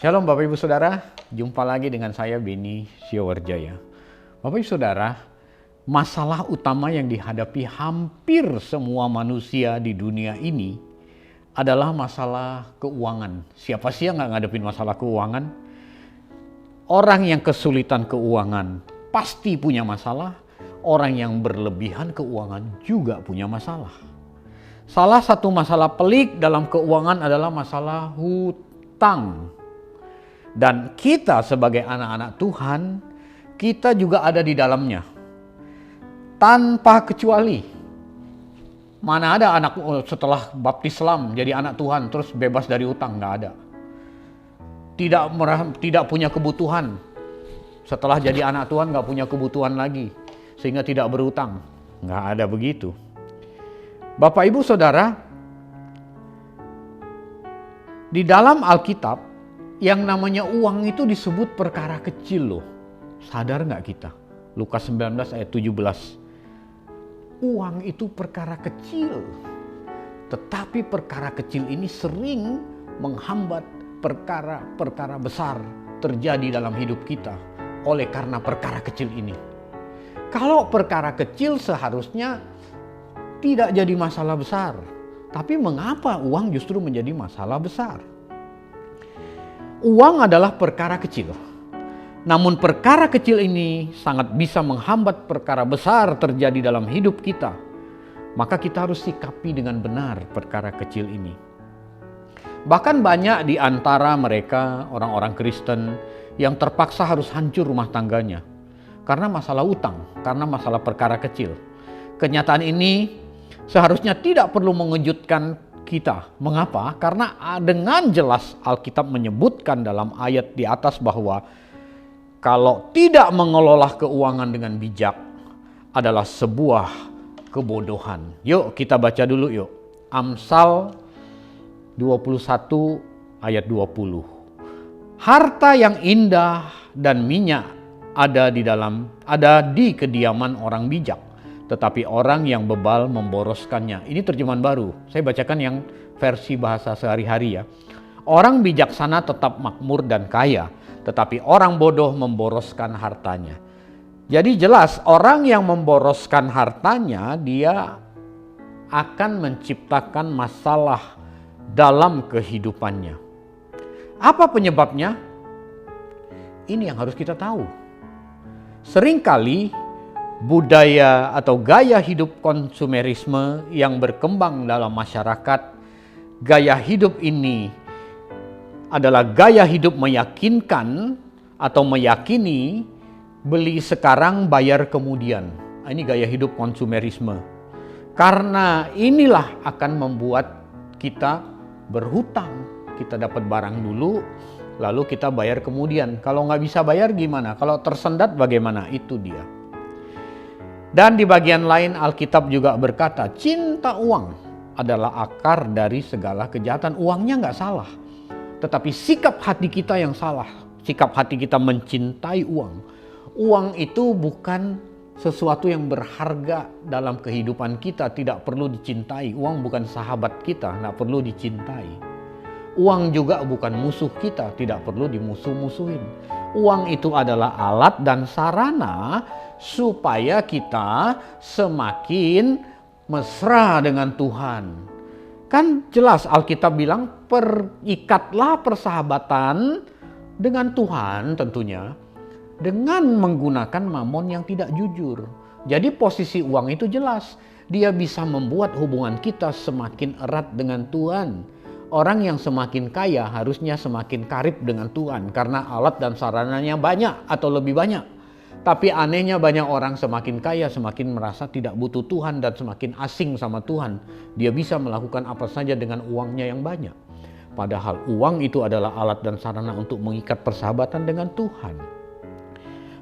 Shalom Bapak Ibu Saudara, jumpa lagi dengan saya Beni Siowarjaya. Bapak Ibu Saudara, masalah utama yang dihadapi hampir semua manusia di dunia ini adalah masalah keuangan. Siapa sih yang nggak ngadepin masalah keuangan? Orang yang kesulitan keuangan pasti punya masalah, orang yang berlebihan keuangan juga punya masalah. Salah satu masalah pelik dalam keuangan adalah masalah hutang. Dan kita sebagai anak-anak Tuhan, kita juga ada di dalamnya. Tanpa kecuali. Mana ada anak setelah baptis Islam jadi anak Tuhan terus bebas dari utang? Nggak ada. Tidak punya kebutuhan. Setelah jadi anak Tuhan nggak punya kebutuhan lagi. Sehingga tidak berutang. Nggak ada begitu. Bapak Ibu Saudara, di dalam Alkitab, yang namanya uang itu disebut perkara kecil loh. Sadar nggak kita? Lukas 19 ayat 17. Uang itu perkara kecil. Tetapi perkara kecil ini sering menghambat perkara-perkara besar terjadi dalam hidup kita. Oleh karena perkara kecil ini. Kalau perkara kecil seharusnya tidak jadi masalah besar. Tapi mengapa uang justru menjadi masalah besar? Uang adalah perkara kecil. Namun perkara kecil ini sangat bisa menghambat perkara besar terjadi dalam hidup kita. Maka kita harus sikapi dengan benar perkara kecil ini. Bahkan banyak di antara mereka orang-orang Kristen yang terpaksa harus hancur rumah tangganya. Karena masalah utang, karena masalah perkara kecil. Kenyataan ini seharusnya tidak perlu mengejutkan kita. Mengapa? Karena dengan jelas Alkitab menyebutkan dalam ayat di atas bahwa kalau tidak mengelola keuangan dengan bijak adalah sebuah kebodohan. Yuk kita baca dulu yuk. Amsal 21 ayat 20. Harta yang indah dan minyak ada di kediaman orang bijak. Tetapi orang yang bebal memboroskannya. Ini terjemahan baru. Saya bacakan yang versi bahasa sehari-hari ya. Orang bijaksana tetap makmur dan kaya, tetapi orang bodoh memboroskan hartanya. Jadi jelas orang yang memboroskan hartanya, dia akan menciptakan masalah dalam kehidupannya. Apa penyebabnya? Ini yang harus kita tahu. Seringkali budaya atau gaya hidup konsumerisme yang berkembang dalam masyarakat, gaya hidup ini adalah gaya hidup meyakinkan atau meyakini beli sekarang bayar kemudian. Ini gaya hidup konsumerisme. Karena inilah akan membuat kita berhutang. Kita dapat barang dulu, lalu kita bayar kemudian. Kalau nggak bisa bayar gimana? Kalau tersendat bagaimana? Itu dia. Dan di bagian lain Alkitab juga berkata, cinta uang adalah akar dari segala kejahatan. Uangnya nggak salah, tetapi sikap hati kita yang salah. Sikap hati kita mencintai uang. Uang itu bukan sesuatu yang berharga dalam kehidupan kita, tidak perlu dicintai. Uang bukan sahabat kita, nggak perlu dicintai. Uang juga bukan musuh kita, tidak perlu dimusuh-musuhin. Uang itu adalah alat dan sarana supaya kita semakin mesra dengan Tuhan. Kan jelas Alkitab bilang perikatlah persahabatan dengan Tuhan tentunya dengan menggunakan mamon yang tidak jujur. Jadi posisi uang itu jelas. Dia bisa membuat hubungan kita semakin erat dengan Tuhan. Orang yang semakin kaya harusnya semakin karib dengan Tuhan karena alat dan sarananya banyak atau lebih banyak. Tapi anehnya banyak orang semakin kaya semakin merasa tidak butuh Tuhan dan semakin asing sama Tuhan. Dia bisa melakukan apa saja dengan uangnya yang banyak. Padahal uang itu adalah alat dan sarana untuk mengikat persahabatan dengan Tuhan.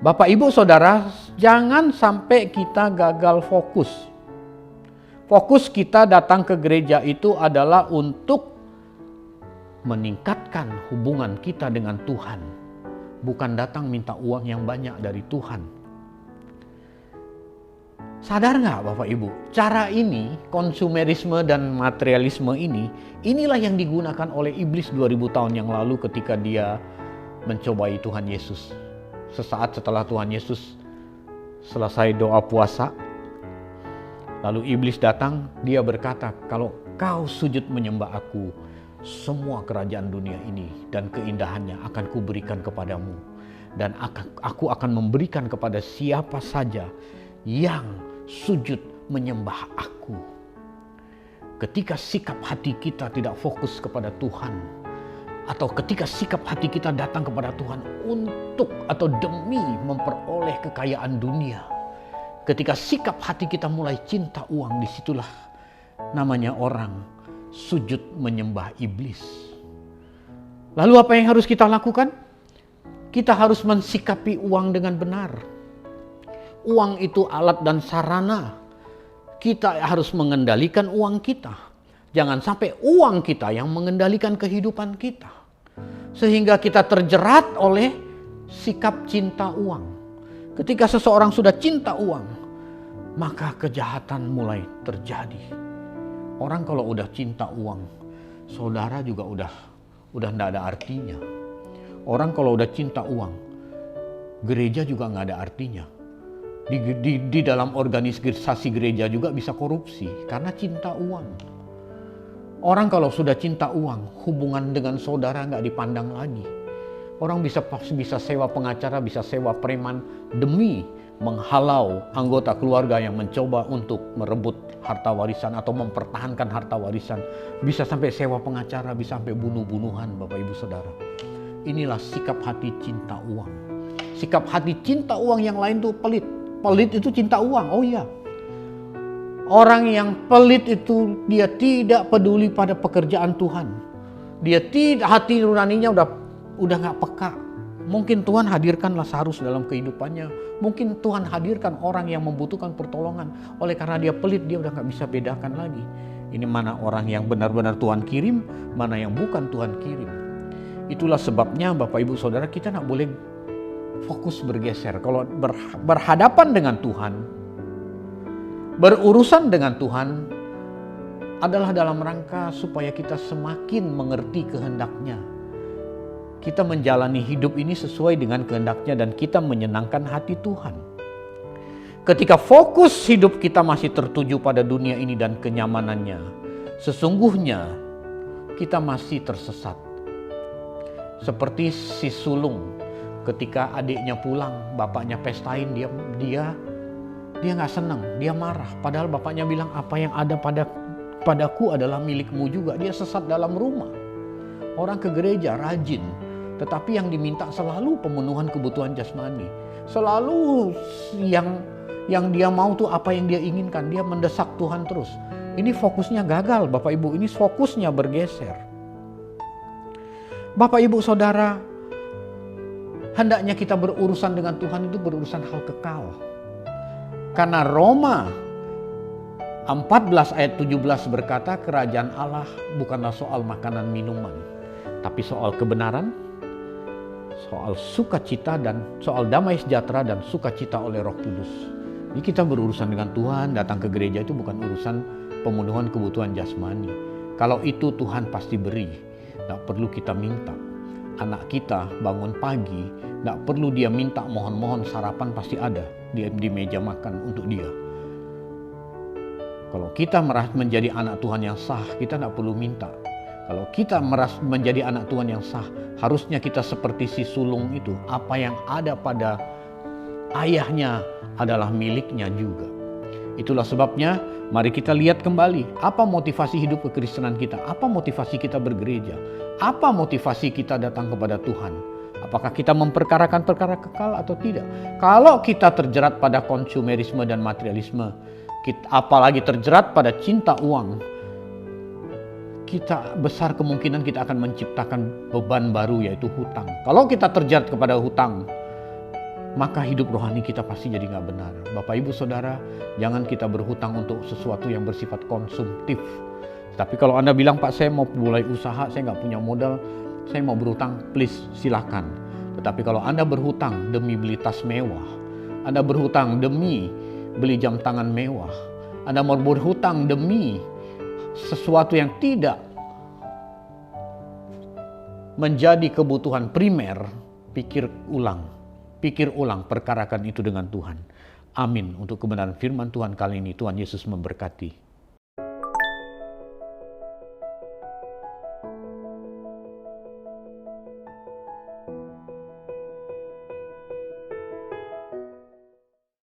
Bapak Ibu Saudara, jangan sampai kita gagal fokus. Fokus kita datang ke gereja itu adalah untuk meningkatkan hubungan kita dengan Tuhan. Bukan datang minta uang yang banyak dari Tuhan. Sadar nggak Bapak Ibu? Cara ini, konsumerisme dan materialisme ini, inilah yang digunakan oleh iblis 2000 tahun yang lalu ketika dia mencobai Tuhan Yesus. Sesaat setelah Tuhan Yesus selesai doa puasa, lalu iblis datang, dia berkata, kalau kau sujud menyembah aku, semua kerajaan dunia ini dan keindahannya akan kuberikan kepadamu. Dan aku akan memberikan kepada siapa saja yang sujud menyembah aku. Ketika sikap hati kita tidak fokus kepada Tuhan, atau ketika sikap hati kita datang kepada Tuhan untuk atau demi memperoleh kekayaan dunia, ketika sikap hati kita mulai cinta uang, disitulah namanya orang sujud menyembah iblis. Lalu apa yang harus kita lakukan? Kita harus mensikapi uang dengan benar. Uang itu alat dan sarana. Kita harus mengendalikan uang kita. Jangan sampai uang kita yang mengendalikan kehidupan kita. Sehingga kita terjerat oleh sikap cinta uang. Ketika seseorang sudah cinta uang, maka kejahatan mulai terjadi. Orang kalau udah cinta uang, saudara juga udah nggak ada artinya. Orang kalau udah cinta uang, gereja juga nggak ada artinya. Di dalam organisasi gereja juga bisa korupsi karena cinta uang. Orang kalau sudah cinta uang, hubungan dengan saudara nggak dipandang lagi. Orang bisa sewa pengacara, bisa sewa preman demi menghalau anggota keluarga yang mencoba untuk merebut harta warisan atau mempertahankan harta warisan. Bisa sampai sewa pengacara, bisa sampai bunuh-bunuhan Bapak Ibu Saudara. Inilah sikap hati cinta uang. Sikap hati cinta uang yang lain tuh pelit. Pelit itu cinta uang, oh iya. Orang yang pelit itu dia tidak peduli pada pekerjaan Tuhan. Dia tidak, hati nuraninya udah nggak peka. Mungkin Tuhan hadirkan Lazarus dalam kehidupannya. Mungkin Tuhan hadirkan orang yang membutuhkan pertolongan. Oleh karena dia pelit, dia udah nggak bisa bedakan lagi. Ini mana orang yang benar-benar Tuhan kirim, mana yang bukan Tuhan kirim. Itulah sebabnya Bapak Ibu Saudara, kita nggak boleh fokus bergeser. Kalau berhadapan dengan Tuhan, berurusan dengan Tuhan adalah dalam rangka supaya kita semakin mengerti kehendak-Nya. Kita menjalani hidup ini sesuai dengan kehendak-Nya dan kita menyenangkan hati Tuhan. Ketika fokus hidup kita masih tertuju pada dunia ini dan kenyamanannya, sesungguhnya kita masih tersesat. Seperti si sulung, ketika adiknya pulang, bapaknya pestain, dia nggak senang, dia marah. Padahal bapaknya bilang apa yang ada padaku adalah milikmu juga. Dia sesat dalam rumah. Orang ke gereja rajin, tetapi yang diminta selalu pemenuhan kebutuhan jasmani. Selalu yang dia mau tuh apa yang dia inginkan. Dia mendesak Tuhan terus. Ini fokusnya gagal Bapak Ibu, ini fokusnya bergeser. Bapak Ibu Saudara, hendaknya kita berurusan dengan Tuhan itu berurusan hal kekal. Karena Roma 14 ayat 17 berkata, kerajaan Allah bukanlah soal makanan minuman, tapi soal kebenaran, soal sukacita dan soal damai sejahtera dan sukacita oleh Roh Kudus. Jadi kita berurusan dengan Tuhan, datang ke gereja itu bukan urusan pemenuhan kebutuhan jasmani. Kalau itu Tuhan pasti beri. Tidak perlu kita minta. Anak kita bangun pagi, tidak perlu dia minta, mohon-mohon sarapan pasti ada di meja makan untuk dia. Kalau kita merasa menjadi anak Tuhan yang sah, kita tidak perlu minta. Kalau kita merasa menjadi anak Tuhan yang sah, harusnya kita seperti si sulung itu. Apa yang ada pada ayahnya adalah miliknya juga. Itulah sebabnya mari kita lihat kembali apa motivasi hidup kekristenan kita, apa motivasi kita bergereja, apa motivasi kita datang kepada Tuhan. Apakah kita memperkarakan perkara kekal atau tidak? Kalau kita terjerat pada konsumerisme dan materialisme, apalagi terjerat pada cinta uang, kita besar kemungkinan kita akan menciptakan beban baru, yaitu hutang. Kalau kita terjerat kepada hutang, maka hidup rohani kita pasti jadi gak benar. Bapak Ibu Saudara, jangan kita berhutang untuk sesuatu yang bersifat konsumtif. Tapi kalau Anda bilang, Pak saya mau mulai usaha, saya gak punya modal, saya mau berhutang, please silakan. Tetapi kalau Anda berhutang demi beli tas mewah, Anda berhutang demi beli jam tangan mewah, Anda mau berhutang demi sesuatu yang tidak menjadi kebutuhan primer, pikir ulang, perkarakan itu dengan Tuhan. Amin. Untuk kebenaran firman Tuhan kali ini, Tuhan Yesus memberkati.